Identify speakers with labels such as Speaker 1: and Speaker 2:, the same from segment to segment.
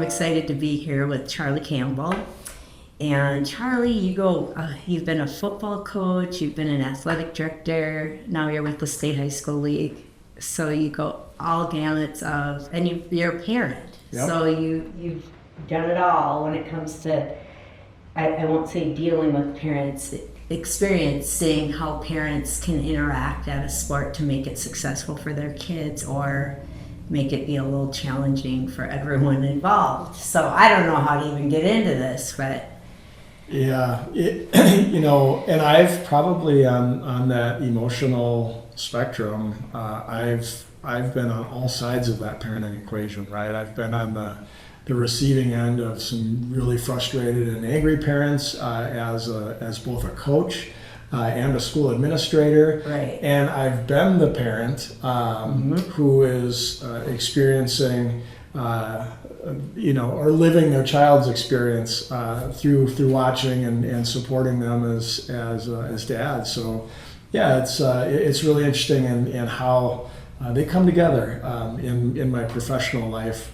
Speaker 1: I'm excited to be here with Charlie Campbell. And Charlie, you've been a football coach, you've been an athletic director, now you're with the State High School League. So you go all gamuts of, and you're a parent. Yep. So you've done it all when it comes to, I won't say dealing with parents, experiencing how parents can interact at a sport to make it successful for their kids or make it be a little challenging for everyone involved. So I don't know how to even get into this, but.
Speaker 2: Yeah, and I've probably on that emotional spectrum, I've been on all sides of that parenting equation, right? I've been on the receiving end of some really frustrated and angry parents as both a coach and a school administrator.
Speaker 1: Right.
Speaker 2: And I've been the parent who is experiencing or living their child's experience through watching and supporting them as dads. So yeah, it's really interesting and how they come together in my professional life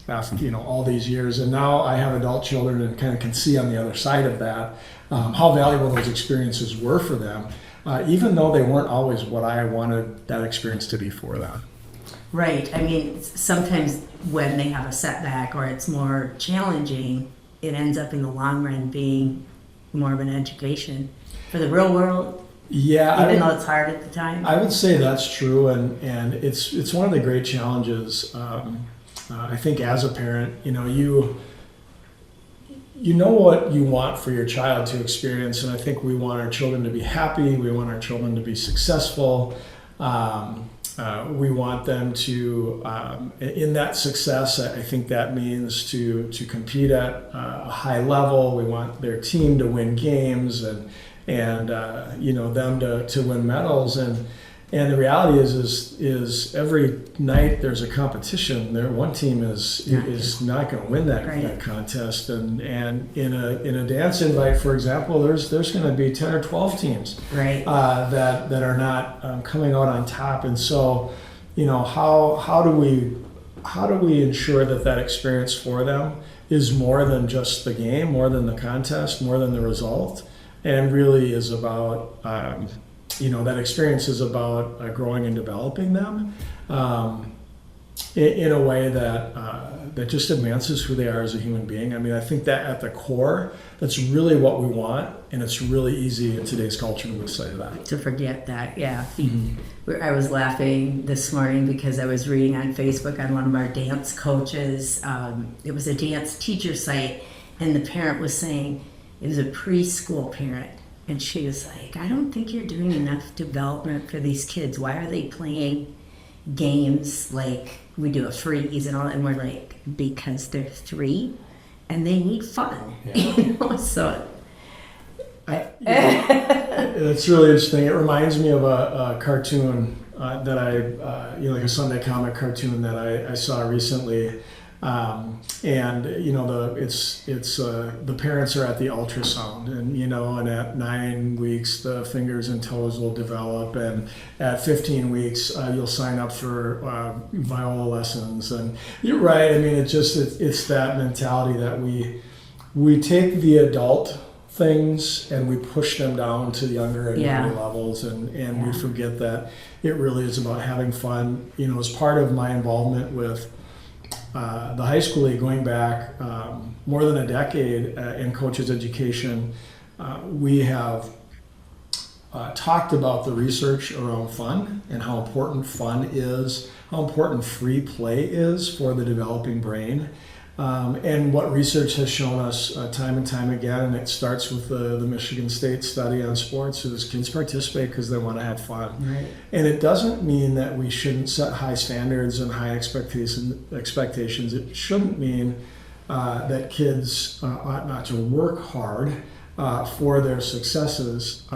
Speaker 2: after all these years. And now I have adult children and kind of can see on the other side of that how valuable those experiences were for them, even though they weren't always what I wanted that experience to be for them.
Speaker 1: Right. I mean, sometimes when they have a setback or it's more challenging, it ends up in the long run being more of an education for the real world.
Speaker 2: Yeah,
Speaker 1: even though it's hard at the time.
Speaker 2: I would say that's true, and it's one of the great challenges. I think as a parent, you know what you want for your child to experience, and I think we want our children to be happy. We want our children to be successful. We want them to, in that success, I think that means to compete at a high level. We want their team to win games and them to win medals. And the reality is every night there's a competition. One team is not going to win that contest. And in a dance invite, for example, there's going to be 10 or 12 teams that are not coming out on top. And so, how do we ensure that experience for them is more than just the game, more than the contest, more than the result, and really is about that experience is about growing and developing them in a way that just advances who they are as a human being. I mean, I think that at the core, that's really what we want, and it's really easy in today's culture to lose sight of that.
Speaker 1: To forget that, yeah. I was laughing this morning because I was reading on Facebook on one of our dance coaches. It was a dance teacher site, and the parent was saying, it was a preschool parent. And she was like, I don't think you're doing enough development for these kids. Why are they playing games like we do a freeze and all that? And we're like, because they're 3 and they need fun.
Speaker 2: Yeah.
Speaker 1: So
Speaker 2: it's really interesting. It reminds me of a cartoon that like a Sunday comic cartoon that I saw recently. The parents are at the ultrasound, and at 9 weeks the fingers and toes will develop, and at 15 weeks you'll sign up for viola lessons. And you're right. I mean, it's that mentality that we take the adult things and we push them down to younger and younger levels, and we forget that it really is about having fun. As part of my involvement with the high school league, going back more than a decade in coaches education, we have talked about the research around fun and how important fun is, how important free play is for the developing brain, and what research has shown us time and time again, and it starts with the Michigan State study on sports, is kids participate because they want to have fun.
Speaker 1: Right.
Speaker 2: And it doesn't mean that we shouldn't set high standards and high expectations. It shouldn't mean that kids ought not to work hard for their successes.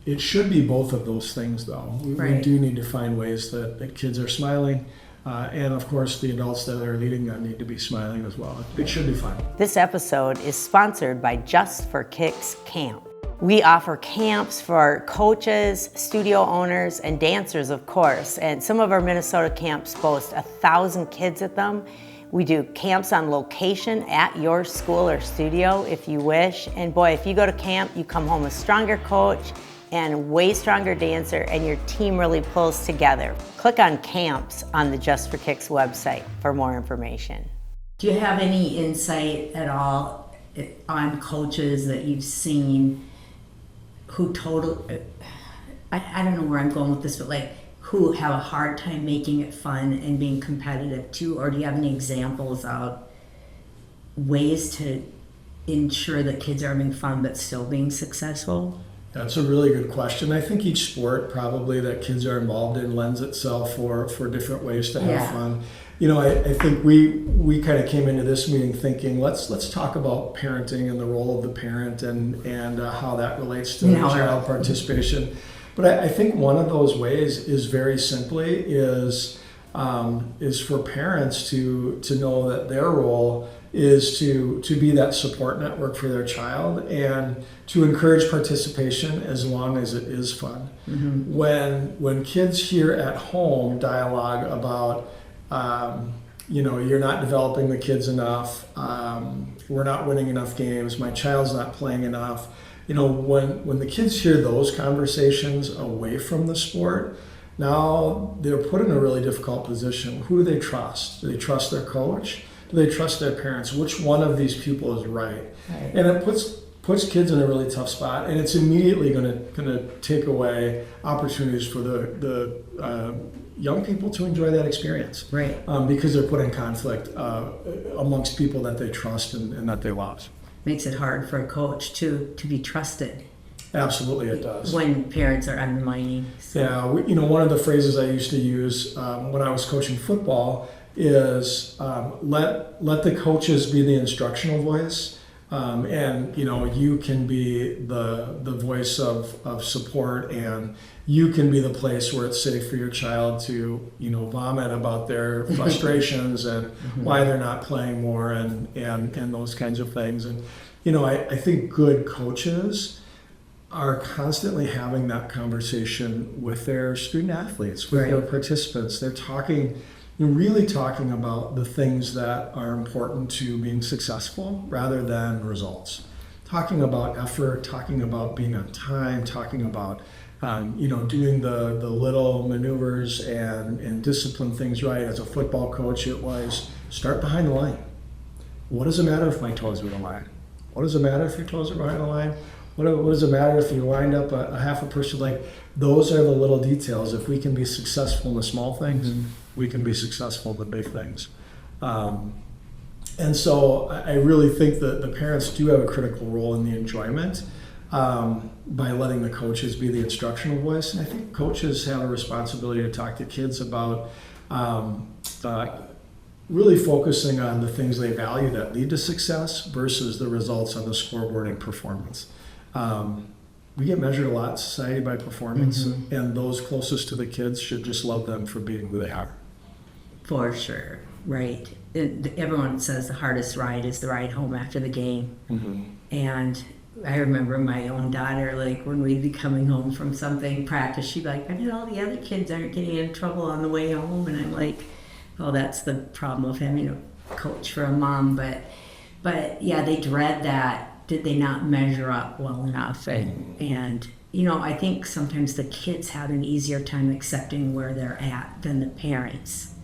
Speaker 2: It should be both of those things, though. We do need to find ways that kids are smiling. And of course, the adults that are leading them need to be smiling as well. It should be fun.
Speaker 3: This episode is sponsored by Just for Kicks Camp. We offer camps for coaches, studio owners, and dancers, of course. And some of our Minnesota camps boast 1,000 kids at them. We do camps on location at your school or studio if you wish. And boy, if you go to camp, you come home a stronger coach and way stronger dancer, and your team really pulls together. Click on camps on the Just for Kicks website for more information.
Speaker 1: Do you have any insight at all on coaches that you've seen who I don't know where I'm going with this, but like who have a hard time making it fun and being competitive too? Or do you have any examples of ways to ensure that kids are having fun but still being successful?
Speaker 2: That's a really good question. I think each sport probably that kids are involved in lends itself for different ways to have fun. You know, I think we kind of came into this meeting thinking let's talk about parenting and the role of the parent and how that relates to child participation. But I think one of those ways is very simply is for parents to know that their role is to be that support network for their child and to encourage participation as long as it is fun. Mm-hmm. When kids hear at home dialogue about you're not developing the kids enough, we're not winning enough games, my child's not playing enough. You know, when the kids hear those conversations away from the sport, now they're put in a really difficult position. Who do they trust? Do they trust their coach? Do they trust their parents? Which one of these people is right? And it puts kids in a really tough spot, and it's immediately going to take away opportunities for the young people to enjoy that experience,
Speaker 1: right?
Speaker 2: Because they're put in conflict amongst people that they trust and that they love.
Speaker 1: Makes it hard for a coach to be trusted.
Speaker 2: Absolutely, it does.
Speaker 1: When parents are undermining. So.
Speaker 2: Yeah, one of the phrases I used to use when I was coaching football is let the coaches be the instructional voice, and you can be the voice of support, and you can be the place where it's safe for your child to vomit about their frustrations and why they're not playing more and those kinds of things. And I think good coaches are constantly having that conversation with their student athletes, with their participants. They're really talking about the things that are important to being successful rather than results. Talking about effort, talking about being on time, talking about doing the little maneuvers and discipline things right. As a football coach, it was start behind the line. What does it matter if my toes are in the line? What does it matter if your toes are behind the line? What does it matter if you lined up a half a person? Like, those are the little details. If we can be successful in the small things, we can be successful in the big things. And so I really think that the parents do have a critical role in the enjoyment by letting the coaches be the instructional voice. And I think coaches have a responsibility to talk to kids about really focusing on the things they value that lead to success versus the results on the scoreboard and performance. We get measured a lot in society by performance, and those closest to the kids should just love them for being who they are.
Speaker 1: For sure, right. Everyone says the hardest ride is the ride home after the game. And I remember my own daughter, like when we'd be coming home from something, practice, she'd be like, I bet all the other kids aren't getting in trouble on the way home. And I'm like, oh, that's the problem of having a coach for a mom. But yeah, they dread that. Did they not measure up well enough? And I think sometimes the kids have an easier time accepting where they're at than the parents.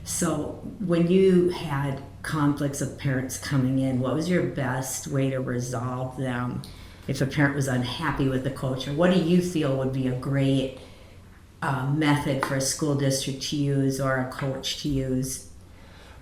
Speaker 1: So when you had conflicts of parents coming in, what was your best way to resolve them if a parent was unhappy with the coach? Or what do you feel would be a great method for a school district to use or a coach to use?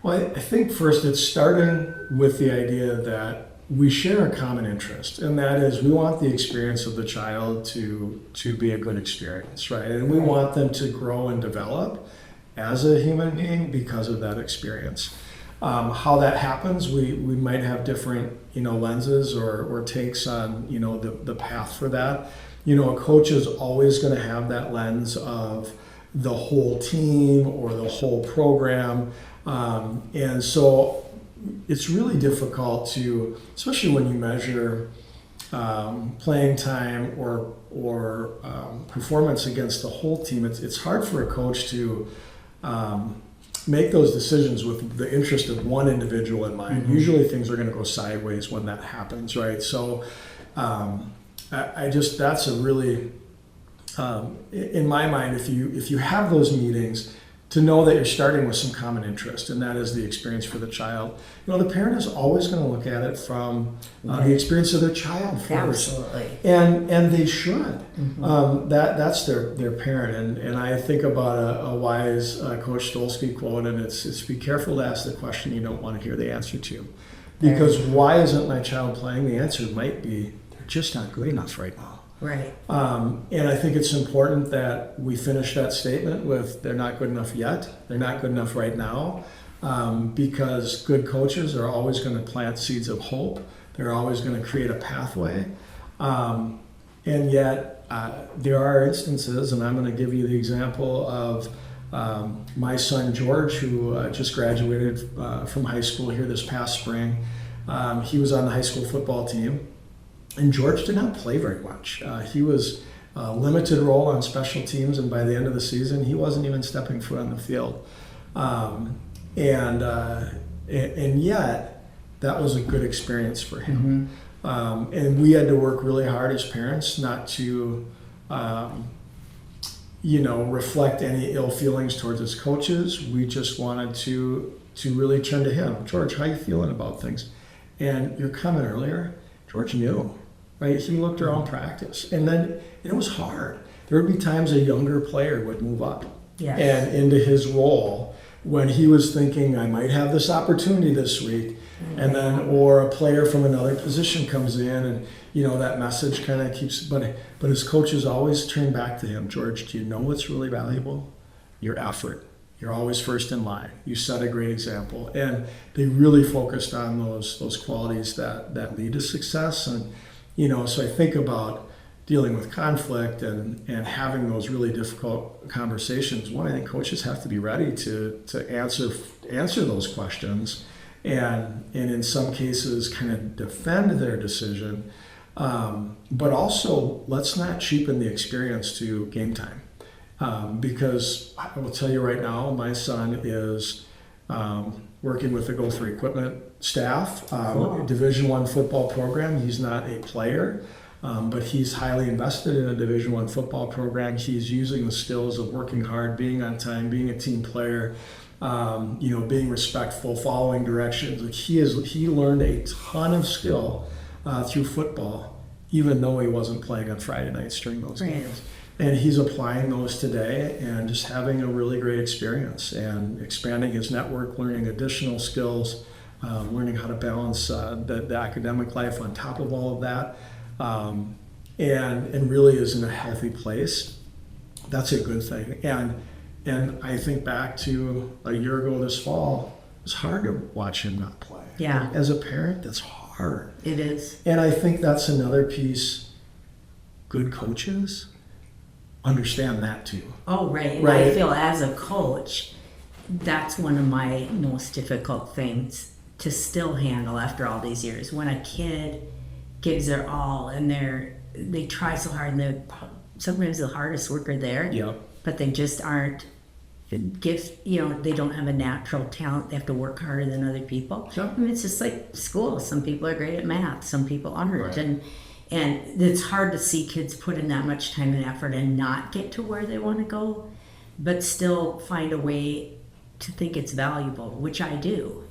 Speaker 2: Well, I think first it's starting with the idea that we share a common interest, and that is we want the experience of the child to be a good experience, right? And we want them to grow and develop as a human being because of that experience. How that happens, we might have different lenses or takes on the path for that. A coach is always going to have that lens of the whole team or the whole program, and so it's really difficult to, especially when you measure playing time or performance against the whole team. It's hard for a coach to make those decisions with the interest of one individual in mind. Usually things are going to go sideways when that happens, right? So that's a really, in my mind, if you have those meetings, to know that you're starting with some common interest, and that is the experience for the child. The parent is always going to look at it from the experience of their child first.
Speaker 1: Absolutely.
Speaker 2: And they should. That's their parent. And I think about a wise Coach Stolsky quote, and it's be careful to ask the question you don't want to hear the answer to. Because why isn't my child playing? The answer might be, they're just not good enough right now.
Speaker 1: Right.
Speaker 2: And I think it's important that we finish that statement with, they're not good enough yet, they're not good enough right now, because good coaches are always going to plant seeds of hope. They're always going to create a pathway. And yet there are instances, and I'm going to give you the example of my son George, who just graduated from high school here this past spring. He was on the high school football team. And George did not play very much. He was a limited role on special teams, and by the end of the season, he wasn't even stepping foot on the field. And yet, that was a good experience for him. And we had to work really hard as parents not to, reflect any ill feelings towards his coaches. We just wanted to really turn to him. George, how you feeling about things? And your comment earlier, George knew. Right? He looked around practice, and then it was hard. There would be times a younger player would move up and into his role when he was thinking, I might have this opportunity this week, and then or a player from another position comes in, and that message kind of keeps. But his coaches always turn back to him. George, do you know what's really valuable? Your effort. You're always first in line. You set a great example, and they really focused on those qualities that lead to success. And so I think about dealing with conflict and having those really difficult conversations. One, I think coaches have to be ready to answer those questions, and in some cases kind of defend their decision. But also, let's not cheapen the experience to game time. Because I will tell you right now, my son is working with the Gopher Equipment staff, Division I football program. He's not a player, but he's highly invested in a Division I football program. He's using the skills of working hard, being on time, being a team player, being respectful, following directions. Like he learned a ton of skill through football, even though he wasn't playing on Friday nights during those games. And he's applying those today and just having a really great experience and expanding his network, learning additional skills, learning how to balance the academic life on top of all of that, and really is in a healthy place. That's a good thing. And I think back to a year ago this fall, it's hard to watch him not play.
Speaker 1: Yeah.
Speaker 2: As a parent, that's hard.
Speaker 1: It is.
Speaker 2: And I think that's another piece. Good coaches understand that too.
Speaker 1: Oh, right. And I feel as a coach, that's one of my most difficult things to still handle after all these years. When a kid gives their all and they try so hard, and they're sometimes the hardest worker there, but they just aren't they don't have a natural talent. They have to work harder than other people. I mean, it's just like school. Some people are great at math, some people aren't. And it's hard to see kids put in that much time and effort and not get to where they want to go, but still find a way to think it's valuable, which I do.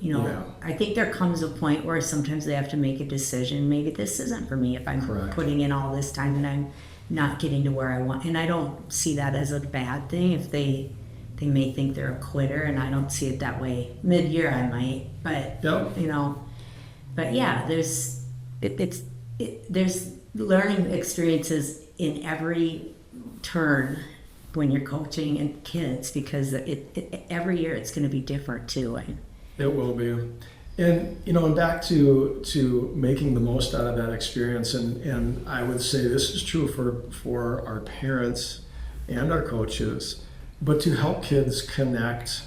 Speaker 1: I think there comes a point where sometimes they have to make a decision. Maybe this isn't for me if I'm putting in all this time and I'm not getting to where I want. And I don't see that as a bad thing. If they may think they're a quitter, and I don't see it that way. Mid-year I might, but but yeah, there's learning experiences in every turn when you're coaching and kids, because every year it's going to be different too.
Speaker 2: It will be. And back to making the most out of that experience, and I would say this is true for our parents and our coaches, but to help kids connect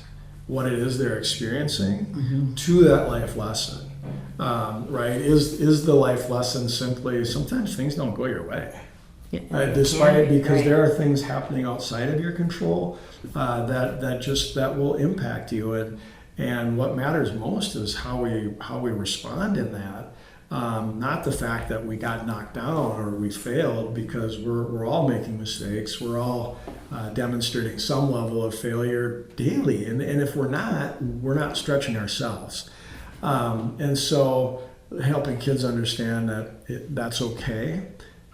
Speaker 2: what it is they're experiencing to that life lesson. Right? Is the life lesson simply sometimes things don't go your way? despite, because
Speaker 1: Right.
Speaker 2: there are things happening outside of your control that will impact you, and what matters most is how we respond in that. Not the fact that we got knocked down or we failed, because we're all making mistakes. We're all demonstrating some level of failure daily, and if we're not stretching ourselves. And so helping kids understand that that's okay.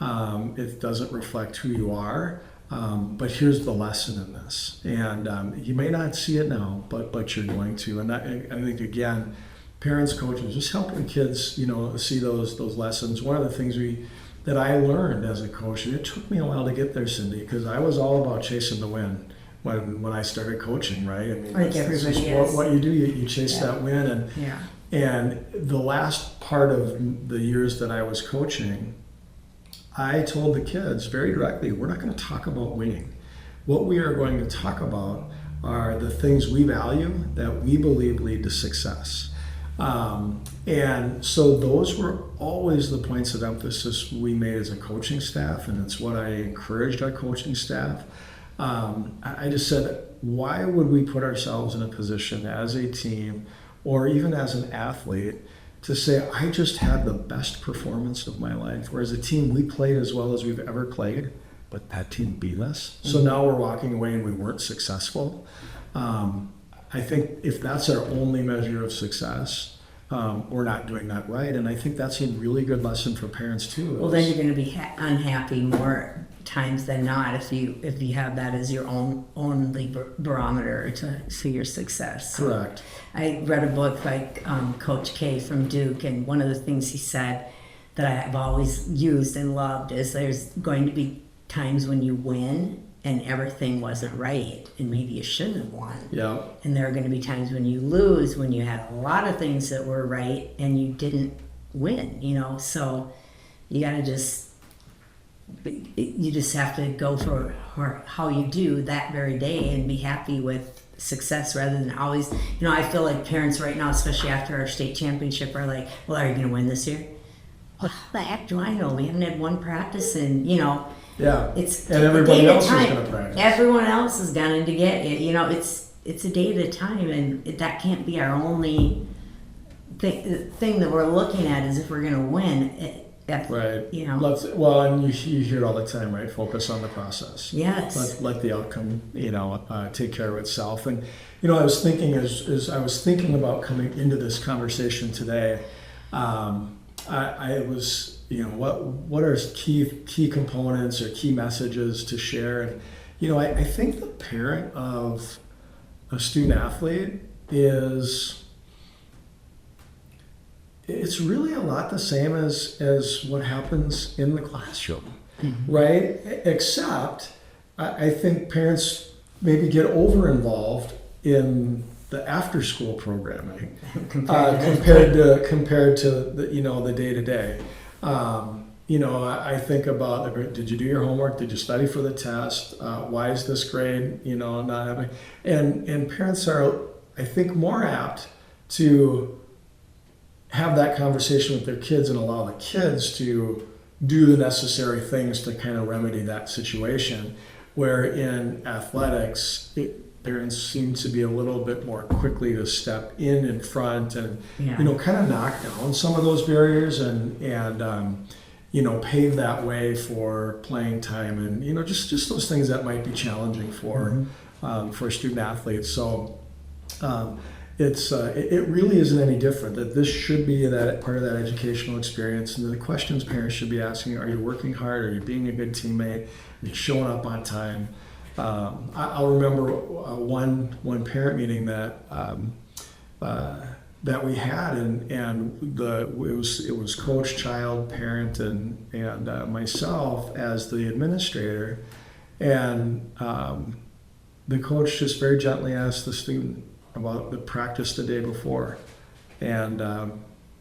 Speaker 2: It doesn't reflect who you are, but here's the lesson in this. And you may not see it now, but you're going to. And I think, again, parents, coaches, just helping kids, see those lessons. One of the things that I learned as a coach, and it took me a while to get there, Cindy, because I was all about chasing the win when I started coaching, right? I mean,
Speaker 1: Like everybody is.
Speaker 2: what you do, you chase that win. And the last part of the years that I was coaching, I told the kids very directly, we're not going to talk about winning. What we are going to talk about are the things we value that we believe lead to success. And so those were always the points of emphasis we made as a coaching staff, and it's what I encouraged our coaching staff. I just said, why would we put ourselves in a position as a team or even as an athlete to say, I just had the best performance of my life, where as a team we played as well as we've ever played, but that team beat us. So now we're walking away and we weren't successful. I think if that's our only measure of success, we're not doing that right. And I think that's a really good lesson for parents too.
Speaker 1: Well, then you're going to be unhappy more times than not if you have that as your only barometer to see your success.
Speaker 2: Correct.
Speaker 1: I read a book by Coach K from Duke, and one of the things he said that I've always used and loved is there's going to be times when you win and everything wasn't right, and maybe you shouldn't have won.
Speaker 2: Yeah.
Speaker 1: And there are going to be times when you lose, when you had a lot of things that were right and you didn't win, So you got to you just have to go for how you do that very day and be happy with success rather than always, I feel like parents right now, especially after our state championship, are like, well, are you going to win this year? What the heck do I know? We haven't had one practice and,
Speaker 2: Yeah.
Speaker 1: it's
Speaker 2: and everybody else is
Speaker 1: time.
Speaker 2: going to practice.
Speaker 1: Everyone else is going to get it. It's a day at a time, and that can't be our only thing that we're looking at is if we're going to win.
Speaker 2: Right. And you hear it all the time, right? Focus on the process.
Speaker 1: Yes.
Speaker 2: Let the outcome, take care of itself. And, I was thinking as I was thinking about coming into this conversation today, I was, what are key components or key messages to share? And, I think the parent of a student athlete it's really a lot the same as what happens in the classroom, right? Except I think parents maybe get over involved in the after school programming compared to the day to day. I think about, did you do your homework? Did you study for the test? Why is this grade not happening? And parents are, I think, more apt to have that conversation with their kids and allow the kids to do the necessary things to kind of remedy that situation. Where in athletics, parents seem to be a little bit more quickly to step in front and kind of knock down some of those barriers and pave that way for playing time and just those things that might be challenging for student athletes. So it really isn't any different. That this should be that part of that educational experience, and the questions parents should be asking: are you working hard? Are you being a good teammate? Are you showing up on time? I'll remember one parent meeting that we had, and it was coach, child, parent, and myself as the administrator, and the coach just very gently asked the student about the practice the day before, and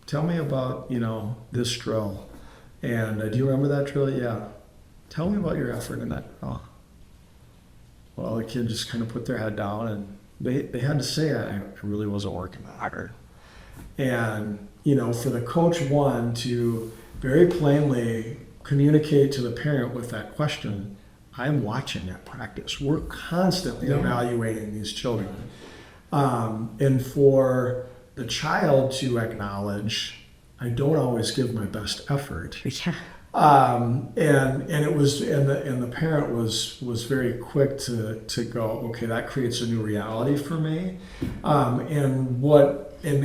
Speaker 2: tell me about this drill, and do you remember that drill? Yeah. Tell me about your effort in that drill. Well, the kid just kind of put their head down, and they had to say, I really wasn't working that hard. And, for the coach to very plainly communicate to the parent with that question, I'm watching that practice. We're constantly evaluating these children. And for the child to acknowledge, I don't always give my best effort.
Speaker 1: Yeah.
Speaker 2: And it was, and the parent was very quick to go, okay, that creates a new reality for me. And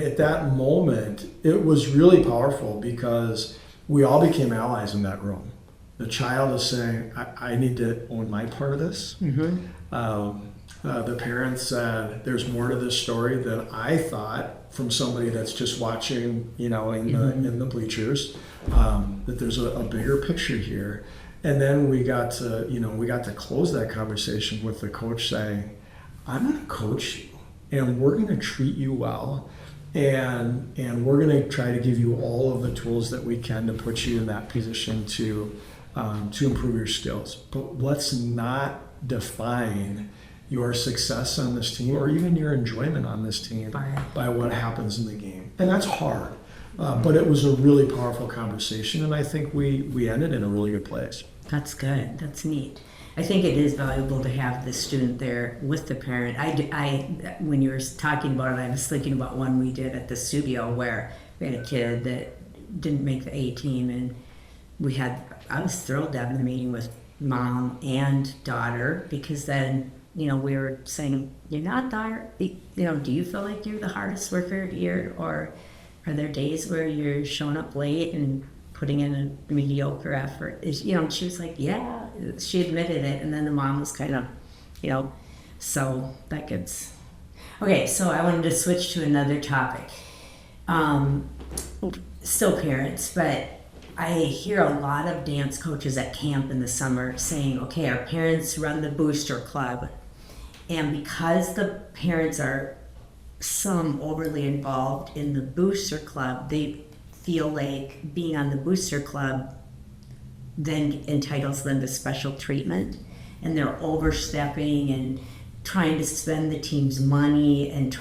Speaker 2: at that moment, it was really powerful because we all became allies in that room. The child is saying, I need to own my part of this. The parents said, there's more to this story than I thought from somebody that's just watching, in the bleachers, that there's a bigger picture here. And then we got to close that conversation with the coach saying, I'm going to coach you and we're going to treat you well. And we're going to try to give you all of the tools that we can to put you in that position to improve your skills. But let's not define your success on this team or even your enjoyment on this team by what happens in the game. And that's hard. But it was a really powerful conversation, and I think we ended in a really good place.
Speaker 1: That's good. That's neat. I think it is valuable to have the student there with the parent. I when you were talking about it, I was thinking about one we did at the studio where we had a kid that didn't make the A team, and I was thrilled to have the meeting with mom and daughter, because then, we were saying, you're not the, do you feel like you're the hardest worker here, or are there days where you're showing up late and putting in a mediocre effort? She was like, yeah, she admitted it. And then the mom was kind of, so that gets, okay. So I wanted to switch to another topic. Still parents, but I hear a lot of dance coaches at camp in the summer saying, okay, our parents run the booster club. And because the parents are some overly involved in the booster club, they feel like being on the booster club then entitles them to special treatment, and they're overstepping and trying to spend the team's money. And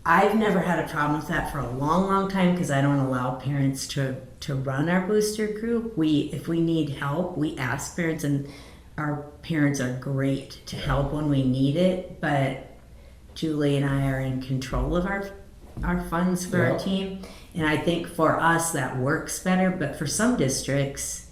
Speaker 1: I've never had a problem with that for a long time, because I don't allow parents to run our booster group. If we need help, we ask parents, and our parents are great to help when we need it, but Julie and I are in control of our funds for our team. And I think for us that works better, but for some districts,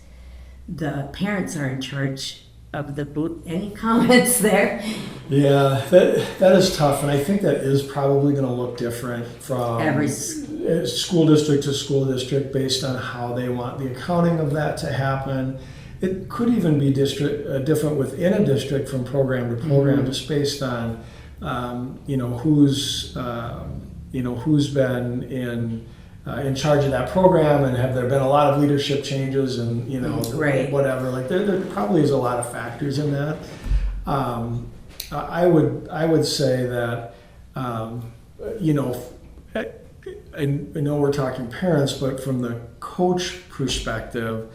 Speaker 1: the parents are in charge of the boot. Any comments there?
Speaker 2: Yeah, that is tough, and I think that is probably going to look different from
Speaker 1: Every
Speaker 2: school district to school district based on how they want the accounting of that to happen. It could even be different within a district from program to program, just based on who's been in charge of that program, and have there been a lot of leadership changes, and whatever. Like there probably is a lot of factors in that. I would say that I know we're talking parents, but from the coach perspective,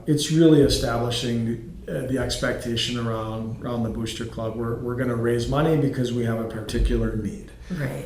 Speaker 2: it's really establishing the expectation around the booster club. We're going to raise money because we have a particular need.
Speaker 1: Right.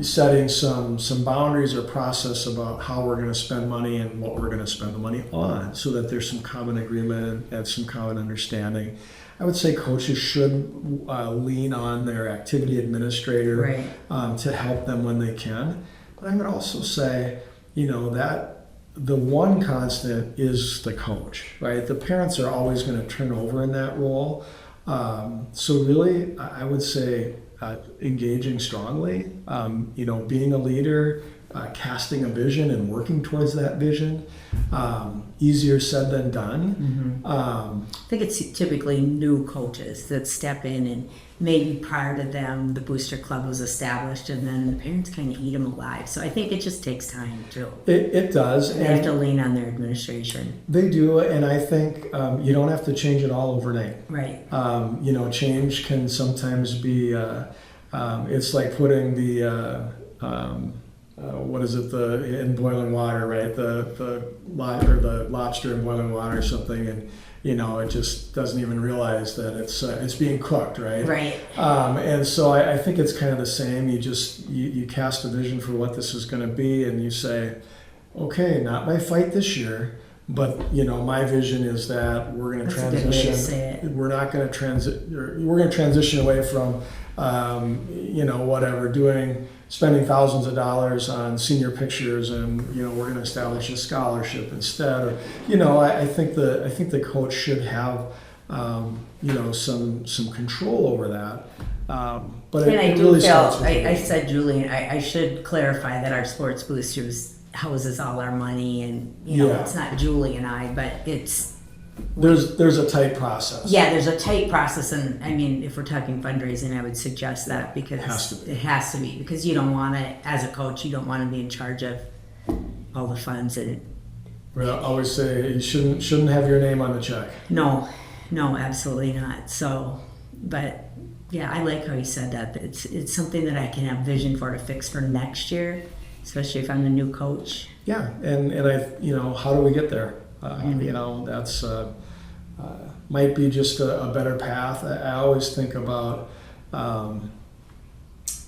Speaker 2: Setting some boundaries or process about how we're going to spend money and what we're going to spend the money on, so that there's some common agreement and some common understanding. I would say coaches should lean on their activity administrator to help them when they can. But I would also say, that the one constant is the coach, right? The parents are always going to turn over in that role. So really, I would say engaging strongly, being a leader, casting a vision and working towards that vision. Easier said than done.
Speaker 1: I think it's typically new coaches that step in, and maybe prior to them, the booster club was established, and then the parents kind of eat them alive. So I think it just takes time too.
Speaker 2: It does.
Speaker 1: They have to lean on their administration.
Speaker 2: They do, and I think you don't have to change it all overnight.
Speaker 1: Right.
Speaker 2: Change can sometimes be, it's like putting the, in boiling water, right? The lobster in boiling water or something, and it just doesn't even realize that it's being cooked, right?
Speaker 1: Right.
Speaker 2: And so I think it's kind of the same. You cast a vision for what this is going to be, and you say, okay, not my fight this year, but my vision is that we're going to
Speaker 1: That's a good way to
Speaker 2: transition.
Speaker 1: say it.
Speaker 2: We're not going to we're going to transition away from, spending thousands of dollars on senior pictures, and we're going to establish a scholarship instead. Or, I think the coach should have, some control over that. But
Speaker 1: And I
Speaker 2: it
Speaker 1: do
Speaker 2: really
Speaker 1: feel,
Speaker 2: starts with
Speaker 1: I said, Julie, I should clarify that our Sports Boosters houses all our money, and
Speaker 2: Yeah.
Speaker 1: it's not Julie and I, but it's,
Speaker 2: there's a tight process.
Speaker 1: yeah, there's a tight process. And I mean, if we're talking fundraising, I would suggest that, because
Speaker 2: It has to be.
Speaker 1: because you don't want to, as a coach, you don't want to be in charge of all the funds. And
Speaker 2: I always say you shouldn't have your name on the check.
Speaker 1: no, absolutely not. So, but yeah, I like how you said that. It's something that I can have vision for to fix for next year, especially if I'm the new coach.
Speaker 2: Yeah, and how do we get there? That's might be just a better path. I always think about,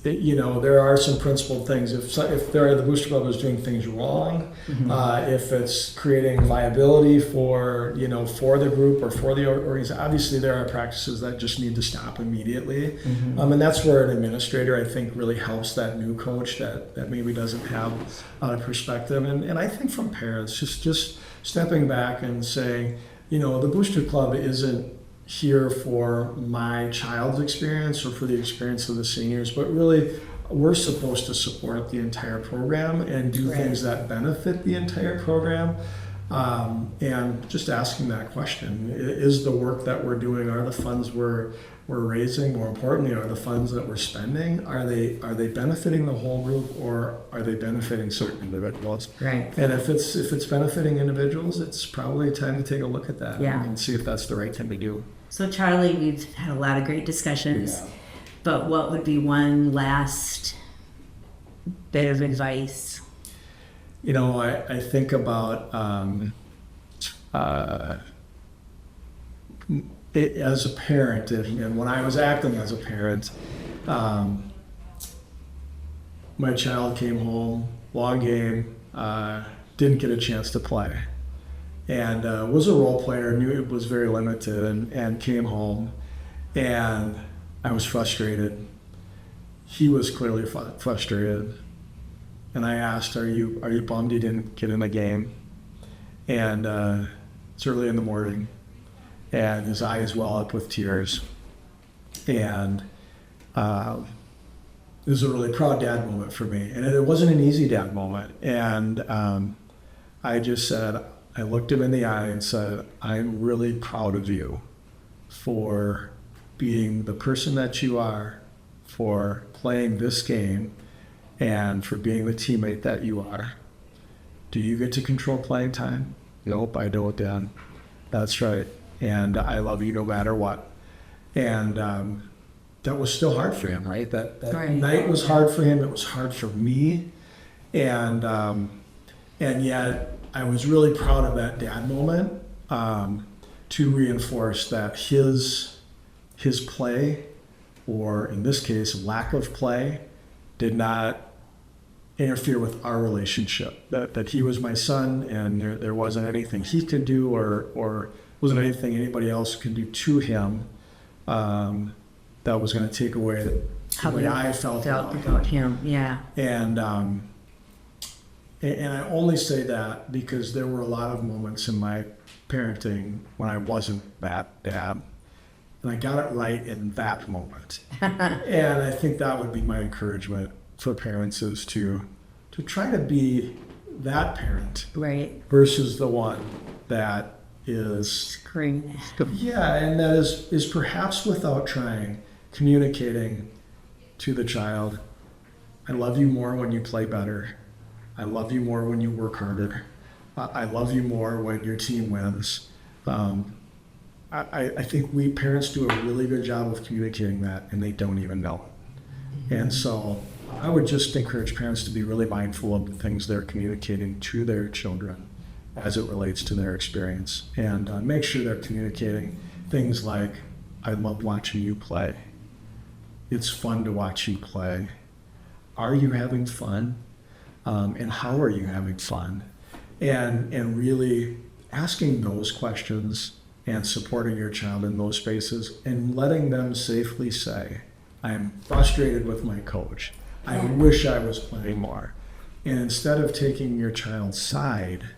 Speaker 2: there are some principled things. If the Booster Club is doing things wrong, if it's creating viability for the group or for the organization, obviously there are practices that just need to stop immediately. And that's where an administrator, I think, really helps that new coach that maybe doesn't have a perspective. And I think from parents, just stepping back and saying, the Booster Club isn't here for my child's experience or for the experience of the seniors, but really we're supposed to support the entire program and do things that benefit the entire program. And just asking that question, is the work that we're doing, are the funds we're raising, more importantly, are the funds that we're spending, are they benefiting the whole group, or are they benefiting certain individuals?
Speaker 1: Right.
Speaker 2: And if it's benefiting individuals, it's probably time to take a look at that and see if that's the right thing to do.
Speaker 1: So Charlie, we've had a lot of great discussions, but what would be one last bit of advice?
Speaker 2: I think about it as a parent, and when I was acting as a parent, my child came home, long game, didn't get a chance to play, and was a role player, knew it was very limited, and came home, and I was frustrated. He was clearly frustrated. And I asked, are you bummed you didn't get in the game? And it's early in the morning, and his eyes well up with tears. And it was a really proud dad moment for me. And it wasn't an easy dad moment. And I just said, I looked him in the eye and said, I'm really proud of you for being the person that you are, for playing this game, and for being the teammate that you are. Do you get to control playing time? Nope, I don't, Dad. That's right. And I love you no matter what. And that was still hard for him, right? That night was hard for him. It was hard for me. And yet I was really proud of that dad moment to reinforce that his play, or in this case, lack of play, did not interfere with our relationship. That he was my son, and there wasn't anything he could do, or wasn't anything anybody else could do to him that was going to take away the way I felt
Speaker 1: about him. Yeah.
Speaker 2: And I only say that because there were a lot of moments in my parenting when I wasn't that dad. And I got it right in that moment. And I think that would be my encouragement for parents, is to try to be that parent.
Speaker 1: Right.
Speaker 2: Versus the one that is
Speaker 1: screaming.
Speaker 2: Yeah, and that is perhaps without trying, communicating to the child, I love you more when you play better. I love you more when you work harder. I love you more when your team wins. I think we parents do a really good job of communicating that, and they don't even know it. And so I would just encourage parents to be really mindful of the things they're communicating to their children as it relates to their experience, and make sure they're communicating things like, I love watching you play. It's fun to watch you play. Are you having fun? And how are you having fun? and really asking those questions and supporting your child in those spaces and letting them safely say, I am frustrated with my coach. I wish I was playing more. And instead of taking your child's side,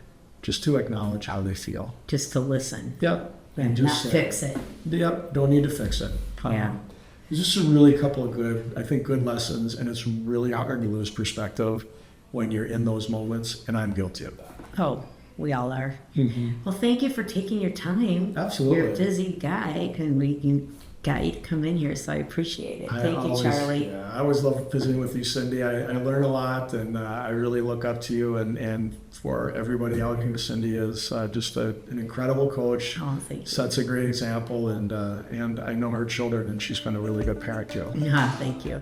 Speaker 2: just to acknowledge how they feel.
Speaker 1: Just to listen.
Speaker 2: Yep.
Speaker 1: And not fix it.
Speaker 2: Yep. Don't need to fix it.
Speaker 1: Yeah.
Speaker 2: It's just a really couple of good lessons, and it's really hard to lose perspective when you're in those moments, and I'm guilty of that.
Speaker 1: Oh, we all are. Well, thank you for taking your time.
Speaker 2: Absolutely.
Speaker 1: You're a busy guy, and we got you to come in here, so I appreciate it. Thank you, Charlie.
Speaker 2: Yeah, I always love visiting with you, Cindy. I learn a lot, and I really look up to you. And for everybody out here, Cindy is just an incredible coach.
Speaker 1: Oh, thank you.
Speaker 2: Sets a great example, and I know her children, and she's been a really good parent too.
Speaker 1: Yeah, thank you.